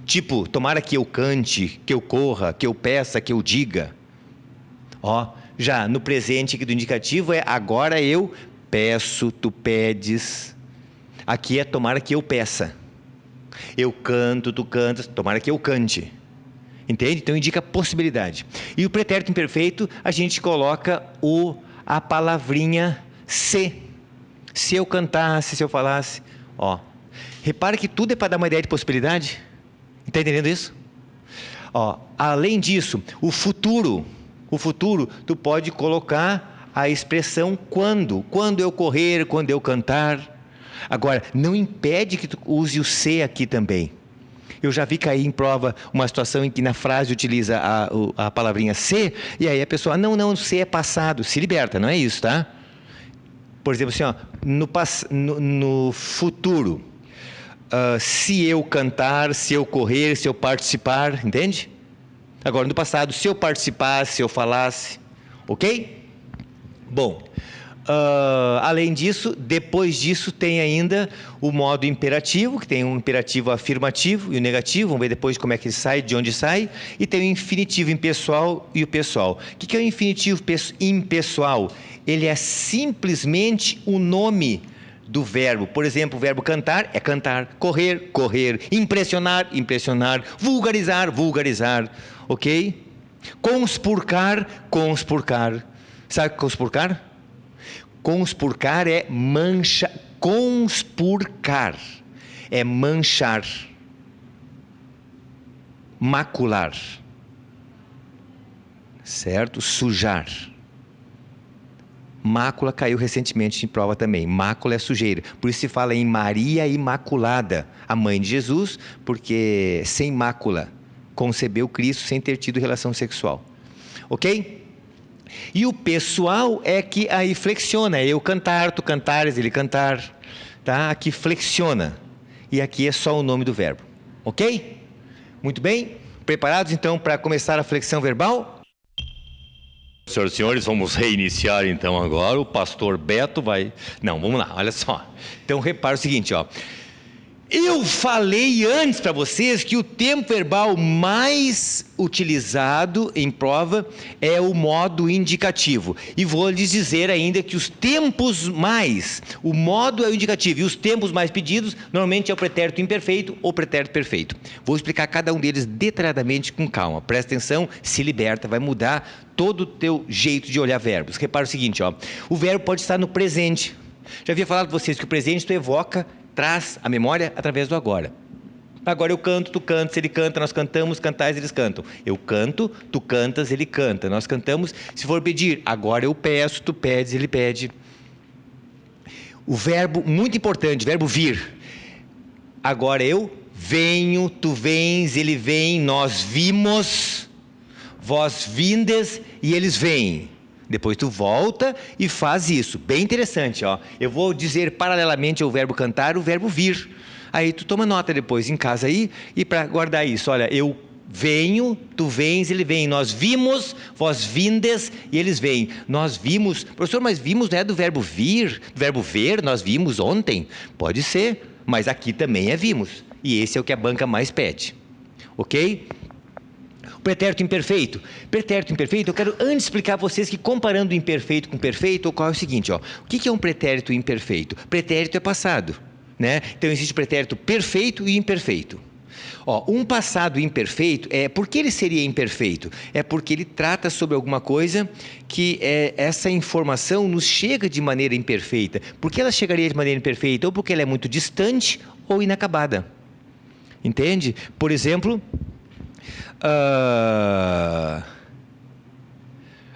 Tipo, tomara que eu cante, que eu corra, que eu peça, que eu diga. Ó, já no presente aqui do indicativo é agora eu peço, tu pedes. Aqui é tomara que eu peça. Eu canto, tu cantas, tomara que eu cante. Entende? Então indica possibilidade. E o pretérito imperfeito, a gente coloca a palavrinha se. Se eu cantasse, se eu falasse. Ó, repara que tudo é para dar uma ideia de possibilidade. Está entendendo isso? Ó, além disso, o futuro, tu pode colocar a expressão quando. Quando eu correr, quando eu cantar. Agora, não impede que tu use o se aqui também. Eu já vi cair em prova uma situação em que na frase utiliza a palavrinha se, e aí a pessoa, não, se é passado, se liberta, não é isso, tá? Por exemplo, assim, ó, no futuro, se eu cantar, se eu correr, se eu participar, entende? Agora, no passado, se eu participasse, se eu falasse, ok? Bom, além disso, depois disso tem ainda o modo imperativo, que tem um imperativo afirmativo e o negativo, vamos ver depois como é que ele sai, de onde sai, e tem o infinitivo impessoal e o pessoal. O que é o infinitivo impessoal? Ele é simplesmente o nome do verbo. Por exemplo, o verbo cantar é cantar, correr, correr, impressionar, impressionar, vulgarizar, vulgarizar, ok? Conspurcar, conspurcar. Sabe conspurcar? Conspurcar é mancha, conspurcar é manchar, macular, certo? Sujar. Mácula caiu recentemente em prova também. Mácula é sujeira. Por isso se fala em Maria Imaculada, a mãe de Jesus, porque sem mácula concebeu Cristo sem ter tido relação sexual. Ok? E o pessoal é que aí flexiona. Eu cantar, tu cantares, ele cantar. Tá? Aqui flexiona. E aqui é só o nome do verbo. Ok? Muito bem? Preparados então para começar a flexão verbal? Senhoras e senhores, vamos reiniciar então agora. O pastor Beto vai... Não, vamos lá, olha só. Então repara o seguinte, ó. Eu falei antes para vocês que o tempo verbal mais utilizado em prova é o modo indicativo. E vou lhes dizer ainda que os tempos mais, o modo é o indicativo, e os tempos mais pedidos normalmente é o pretérito imperfeito ou pretérito perfeito. Vou explicar cada um deles detalhadamente com calma. Presta atenção, se liberta, vai mudar todo o teu jeito de olhar verbos. Repara o seguinte, ó. O verbo pode estar no presente. Já havia falado para vocês que o presente tu evoca, traz a memória através do agora. Agora eu canto, tu cantas, ele canta, nós cantamos, cantais, eles cantam. Eu canto, tu cantas, ele canta. Nós cantamos, se for pedir, agora eu peço, tu pedes, ele pede. O verbo, muito importante, verbo vir. Agora eu venho, tu vens, ele vem, nós vimos, vós vindes e eles vêm. Depois tu volta e faz isso. Bem interessante, ó. Eu vou dizer paralelamente ao verbo cantar o verbo vir. Aí tu toma nota depois em casa aí e para guardar isso. Olha, eu venho, tu vens, ele vem. Nós vimos, vós vindes e eles vêm. Nós vimos, professor, mas vimos não é do verbo vir, do verbo ver, nós vimos ontem. Pode ser, mas aqui também é vimos. E esse é o que a banca mais pede. Ok? Pretérito imperfeito. Pretérito imperfeito, eu quero antes explicar a vocês que comparando o imperfeito com o perfeito, ocorre o seguinte, ó. O que é um pretérito imperfeito? Pretérito é passado, né? Então existe pretérito perfeito e imperfeito. Ó, um passado imperfeito, por que ele seria imperfeito? É porque ele trata sobre alguma coisa que essa informação nos chega de maneira imperfeita. Por que ela chegaria de maneira imperfeita? Ou porque ela é muito distante ou inacabada. Entende? Por exemplo...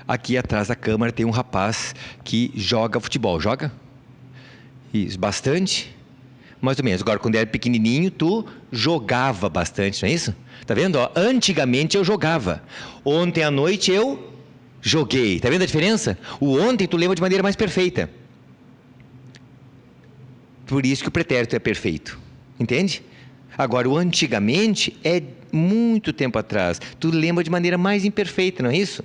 aqui atrás da câmara tem um rapaz que joga futebol. Joga? Isso, bastante? Mais ou menos. Agora, quando era pequenininho, tu jogava bastante, não é isso? Tá vendo? Ó, antigamente eu jogava. Ontem à noite eu joguei. Tá vendo a diferença? O ontem tu lembra de maneira mais perfeita. Por isso que o pretérito é perfeito. Entende? Agora, o antigamente é muito tempo atrás. Tu lembra de maneira mais imperfeita, não é isso?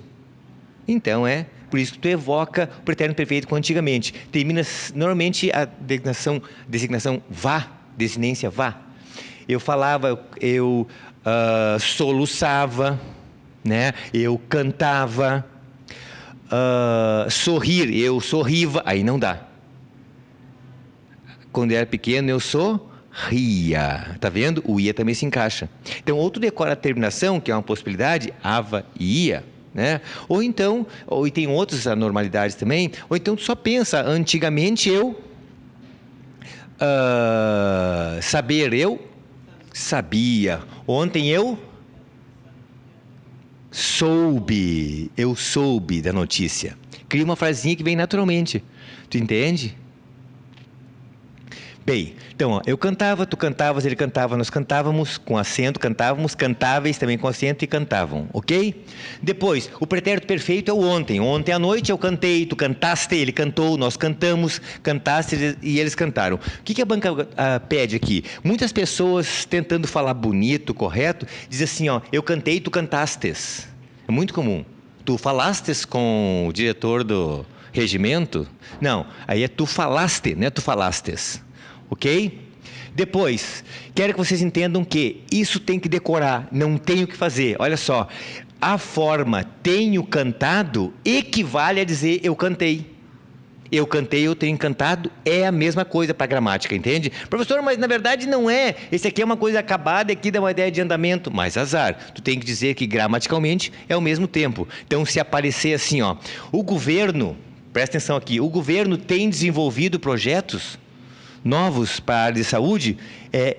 Então, por isso que tu evoca o pretérito perfeito com antigamente. Termina normalmente a designação vá, desinência vá. Eu falava, eu soluçava, né? Eu cantava, sorrir, eu sorriva, aí não dá. Quando eu era pequeno, eu ria, tá vendo? O ia também se encaixa. Então, ou tu decora a terminação, que é uma possibilidade, ava e ia, né? Ou então, e tem outras anormalidades também, ou então tu só pensa, antigamente eu, saber, eu sabia, ontem eu soube da notícia. Cria uma frasinha que vem naturalmente, tu entende? Bem, então, ó, eu cantava, tu cantavas, ele cantava, nós cantávamos com acento, cantávamos, cantáveis também com acento e cantavam, ok? Depois, o pretérito perfeito é o ontem. Ontem à noite eu cantei, tu cantaste, ele cantou, nós cantamos, cantaste e eles cantaram. O que a banca pede aqui? Muitas pessoas tentando falar bonito, correto, diz assim, ó, eu cantei, tu cantastes. É muito comum. Tu falastes com o diretor do regimento? Não, aí é tu falaste, não é tu falastes. Ok? Depois, quero que vocês entendam que isso tem que decorar, não tem o que fazer. Olha só, a forma tenho cantado equivale a dizer eu cantei. Eu cantei, eu tenho cantado, é a mesma coisa para a gramática, entende? Professor, mas na verdade não é. Esse aqui é uma coisa acabada, aqui dá uma ideia de andamento. Mas azar, tu tem que dizer que gramaticalmente é o mesmo tempo. Então, se aparecer assim, ó, o governo, presta atenção aqui, o governo tem desenvolvido projetos novos para a área de saúde,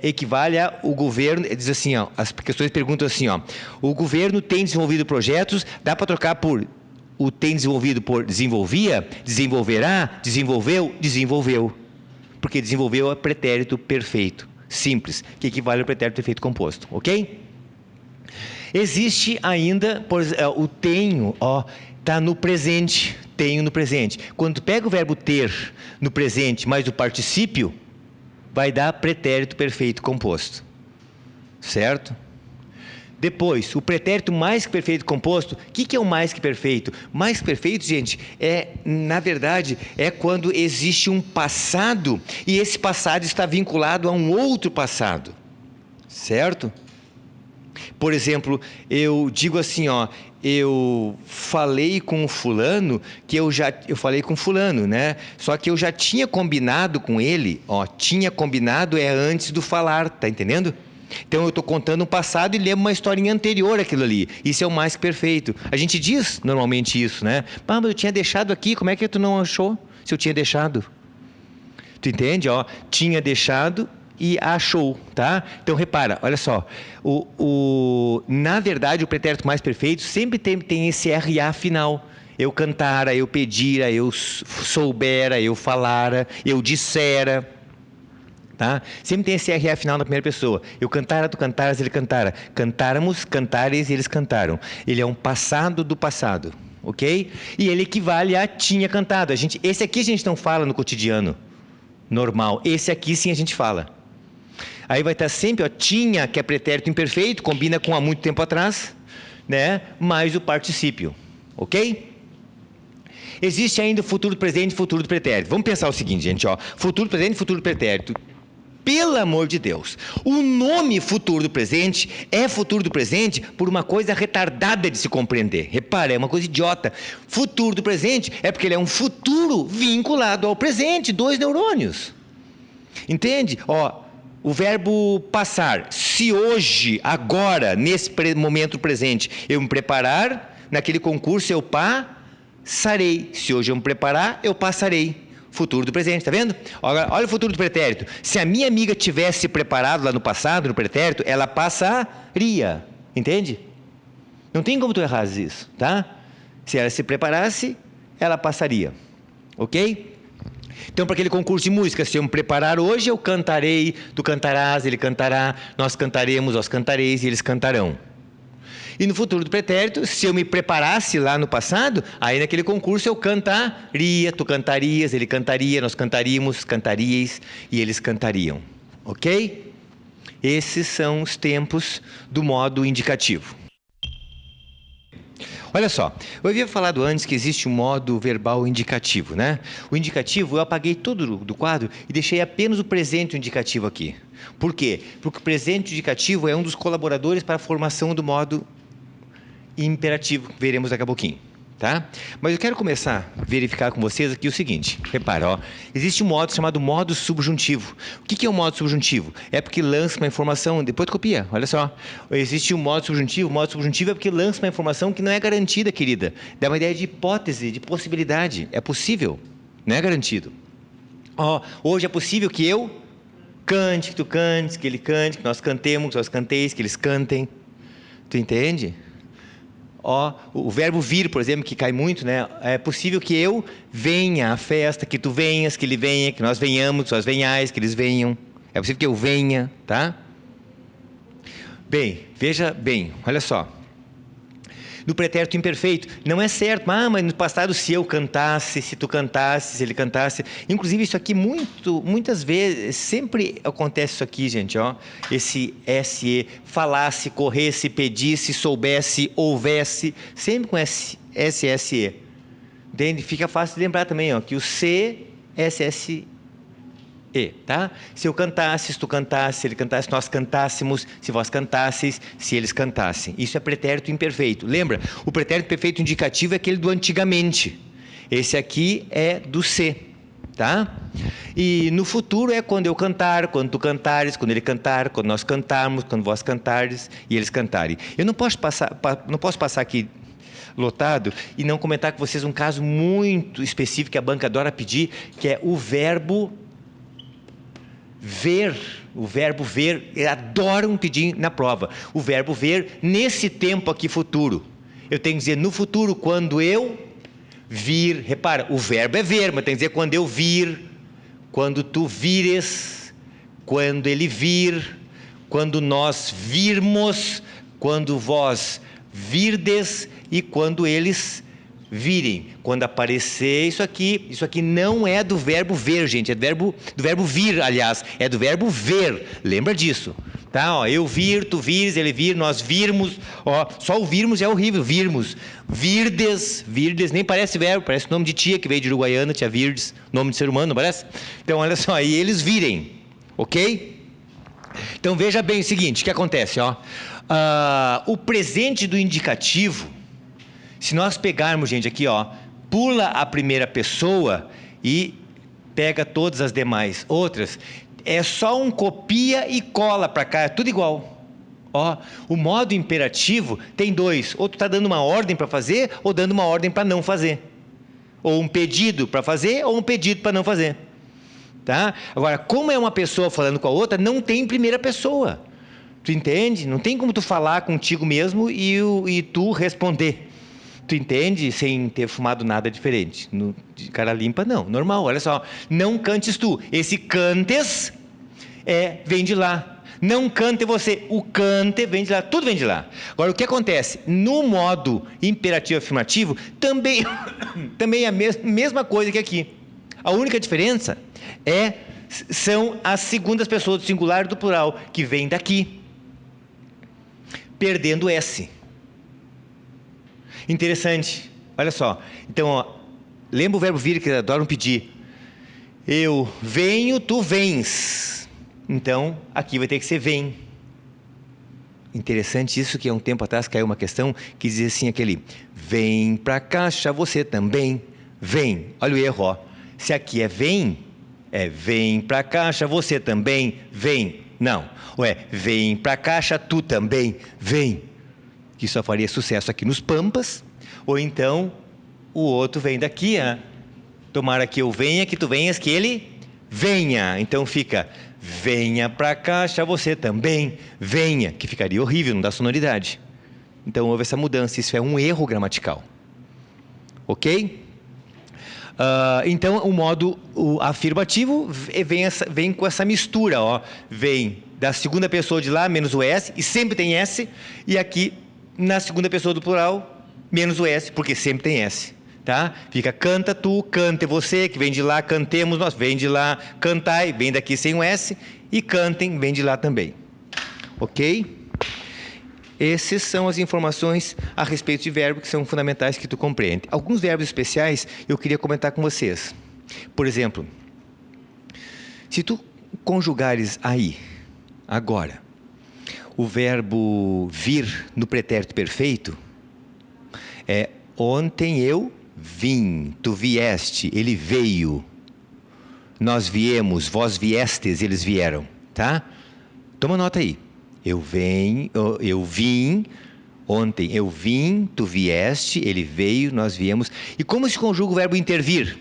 equivale a o governo, diz assim, ó, as questões perguntam assim, ó, o governo tem desenvolvido projetos, dá para trocar por o tem desenvolvido por desenvolvia, desenvolverá, desenvolveu, desenvolveu. Porque desenvolveu é pretérito perfeito, simples, que equivale ao pretérito perfeito composto, ok? Existe ainda, o tenho, ó, está no presente, tenho no presente. Quando tu pega o verbo ter no presente mais o particípio, vai dar pretérito perfeito composto. Certo? Depois, o pretérito mais que perfeito composto, o que é o mais que perfeito? Mais que perfeito, gente, na verdade, é quando existe um passado e esse passado está vinculado a um outro passado. Certo? Por exemplo, eu digo assim, ó, eu falei com o fulano, eu falei com fulano, né? Só que eu já tinha combinado com ele, ó, tinha combinado antes do falar, tá entendendo? Então eu estou contando um passado e lembro uma historinha anterior àquilo ali. Isso é o mais que perfeito. A gente diz normalmente isso, né? Mas eu tinha deixado aqui, como é que tu não achou se eu tinha deixado? Tu entende? Ó, tinha deixado e achou, tá? Então repara, olha só, na verdade o pretérito mais perfeito sempre tem esse RA final. Eu cantara, eu pedira, eu soubera, eu falara, eu dissera, tá? Sempre tem esse RA final na primeira pessoa. Eu cantara, tu cantaras, ele cantara. Cantáramos, cantares e eles cantaram. Ele é um passado do passado, ok? E ele equivale a tinha cantado. Esse aqui a gente não fala no cotidiano normal. Esse aqui sim a gente fala. Aí vai estar sempre, ó, tinha, que é pretérito imperfeito, combina com há muito tempo atrás, né? Mais o particípio, ok? Existe ainda o futuro do presente e futuro do pretérito. Vamos pensar o seguinte, gente, ó, futuro do presente e futuro do pretérito. Pelo amor de Deus, o nome futuro do presente é futuro do presente por uma coisa retardada de se compreender. Repara, é uma coisa idiota. Futuro do presente é porque ele é um futuro vinculado ao presente, 2 neurônios. Entende? Ó, o verbo passar, se hoje, agora, nesse momento presente, eu me preparar, naquele concurso eu passarei. Se hoje eu me preparar, eu passarei. Futuro do presente, tá vendo? Olha o futuro do pretérito. Se a minha amiga tivesse preparado lá no passado, no pretérito, ela passaria. Entende? Não tem como tu errar isso, tá? Se ela se preparasse, ela passaria. Ok? Então, para aquele concurso de música, se eu me preparar hoje, eu cantarei, tu cantarás, ele cantará, nós cantaremos, vós cantareis e eles cantarão. E no futuro do pretérito, se eu me preparasse lá no passado, aí naquele concurso eu cantaria, tu cantarias, ele cantaria, nós cantaríamos, cantaríeis e eles cantariam. Ok? Esses são os tempos do modo indicativo. Olha só, eu havia falado antes que existe um modo verbal indicativo, né? O indicativo, eu apaguei tudo do quadro e deixei apenas o presente indicativo aqui. Por quê? Porque o presente indicativo é um dos colaboradores para a formação do modo imperativo, que veremos daqui a pouquinho, tá? Mas eu quero começar a verificar com vocês aqui o seguinte, repara, ó, existe um modo chamado modo subjuntivo. O que é o modo subjuntivo? É porque lança uma informação, depois tu copia, olha só. Existe um modo subjuntivo é porque lança uma informação que não é garantida, querida. Dá uma ideia de hipótese, de possibilidade, é possível, não é garantido. Ó, hoje é possível que eu cante, que tu cantes, que ele cante, que nós cantemos, que nós canteis, que eles cantem. Tu entende? Ó, o verbo vir, por exemplo, que cai muito, né? É possível que eu venha à festa, que tu venhas, que ele venha, que nós venhamos, que nós venhais, que eles venham. É possível que eu venha, tá? Bem, veja bem, olha só. No pretérito imperfeito, não é certo, mas no passado se eu cantasse, se tu cantasse, se ele cantasse. Inclusive isso aqui muitas vezes, sempre acontece isso aqui, gente, ó. Esse SE, falasse, corresse, pedisse, soubesse, houvesse, sempre com SSE. Entende? Fica fácil de lembrar também, ó, que o C, SSE. Tá? Se eu cantasse, se tu cantasse, se ele cantasse, se nós cantássemos, se vós cantasseis, se eles cantassem. Isso é pretérito imperfeito. Lembra? O pretérito perfeito indicativo é aquele do antigamente. Esse aqui é do se, tá? E no futuro é quando eu cantar, quando tu cantares, quando ele cantar, quando nós cantarmos, quando vós cantares e eles cantarem. Eu não posso passar aqui lotado e não comentar com vocês um caso muito específico que a banca adora pedir, que é o verbo ver, o verbo ver, adoram pedir na prova. O verbo ver nesse tempo aqui futuro. Eu tenho que dizer no futuro, quando eu vir. Repara, o verbo é ver, mas tem que dizer quando eu vir, quando tu vires, quando ele vir, quando nós virmos, quando vós virdes e quando eles virem. Quando aparecer isso aqui não é do verbo ver, gente, é do verbo vir, aliás, é do verbo ver. Lembra disso, tá? Ó, eu vir, tu vires, ele vir, nós virmos. Ó, só o virmos é horrível. Virmos, virdes, nem parece verbo, parece nome de tia que veio de Uruguaiana, tia Virdes, nome de ser humano, não parece? Então, olha só, e eles virem, ok? Então veja bem o seguinte, o que acontece, ó? O presente do indicativo, se nós pegarmos, gente, aqui, ó, pula a primeira pessoa e pega todas as demais outras, é só um copia e cola para cá, é tudo igual. Ó, o modo imperativo tem dois, ou tu está dando uma ordem para fazer, ou dando uma ordem para não fazer. Ou um pedido para fazer, ou um pedido para não fazer. Tá? Agora, como é uma pessoa falando com a outra, não tem primeira pessoa. Tu entende? Não tem como tu falar contigo mesmo e tu responder. Tu entende? Sem ter fumado nada diferente. De cara limpa, não. Normal, olha só. Não cantes tu. Esse cantes vem de lá. Não cante você. O cante vem de lá. Tudo vem de lá. Agora, o que acontece? No modo imperativo afirmativo, também é a mesma coisa que aqui. A única diferença são as segundas pessoas do singular e do plural, que vem daqui. Perdendo o S. Interessante, olha só. Então, ó, lembra o verbo vir que adoram pedir? Eu venho, tu vens. Então, aqui vai ter que ser vem. Interessante isso, que há um tempo atrás caiu uma questão que dizia assim, aquele vem pra caixa, você também vem. Olha o erro, ó. Se aqui é vem pra caixa, você também vem. Não, ou vem pra caixa, tu também vem. Que só faria sucesso aqui nos Pampas, ou então o outro vem daqui, tomara que eu venha, que tu venhas, que ele venha. Então fica, venha pra caixa, você também venha, que ficaria horrível, não dá sonoridade. Então houve essa mudança, isso é um erro gramatical. Ok? Então o modo afirmativo vem com essa mistura, ó. Vem da segunda pessoa de lá, menos o S, e sempre tem S, e aqui na segunda pessoa do plural, menos o S, porque sempre tem S, tá? Fica canta tu, cante você, que vem de lá, cantemos nós, vem de lá, cantai, vem daqui sem o S, e cantem, vem de lá também. Ok? Essas são as informações a respeito de verbo que são fundamentais que tu compreende. Alguns verbos especiais eu queria comentar com vocês. Por exemplo, se tu conjugares aí, agora, o verbo vir no pretérito perfeito, ontem eu vim, tu vieste, ele veio, nós viemos, vós viestes, eles vieram, tá? Toma nota aí. Eu vim, ontem eu vim, tu vieste, ele veio, nós viemos. E como se conjuga o verbo intervir?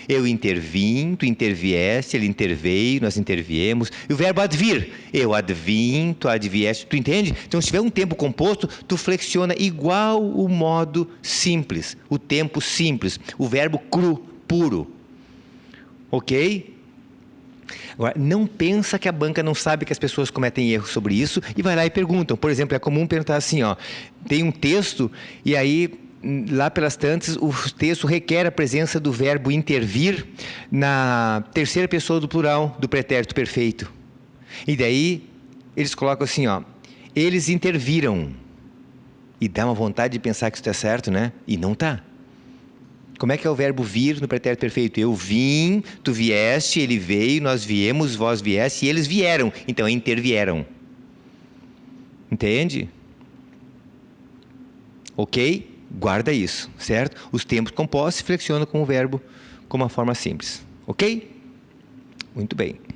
Eu intervim, tu intervieste, ele interveio, nós interviemos. E o verbo advir, eu advim, tu advieste, tu entende? Então, se tiver um tempo composto, tu flexiona igual o modo simples, o tempo simples, o verbo cru, puro. Ok? Agora, não pensa que a banca não sabe que as pessoas cometem erros sobre isso e vai lá e perguntam. Por exemplo, é comum perguntar assim, ó, tem um texto e aí, lá pelas tantas, o texto requer a presença do verbo intervir na terceira pessoa do plural do pretérito perfeito. E daí, eles colocam assim, ó, eles interviram. E dá uma vontade de pensar que isso está certo, né? E não está. Como é que é o verbo vir no pretérito perfeito? Eu vim, tu vieste, ele veio, nós viemos, vós vieste e eles vieram. Então, intervieram. Entende? Ok? Guarda isso, certo? Os tempos compostos se flexionam com o verbo com uma forma simples. Ok? Muito bem.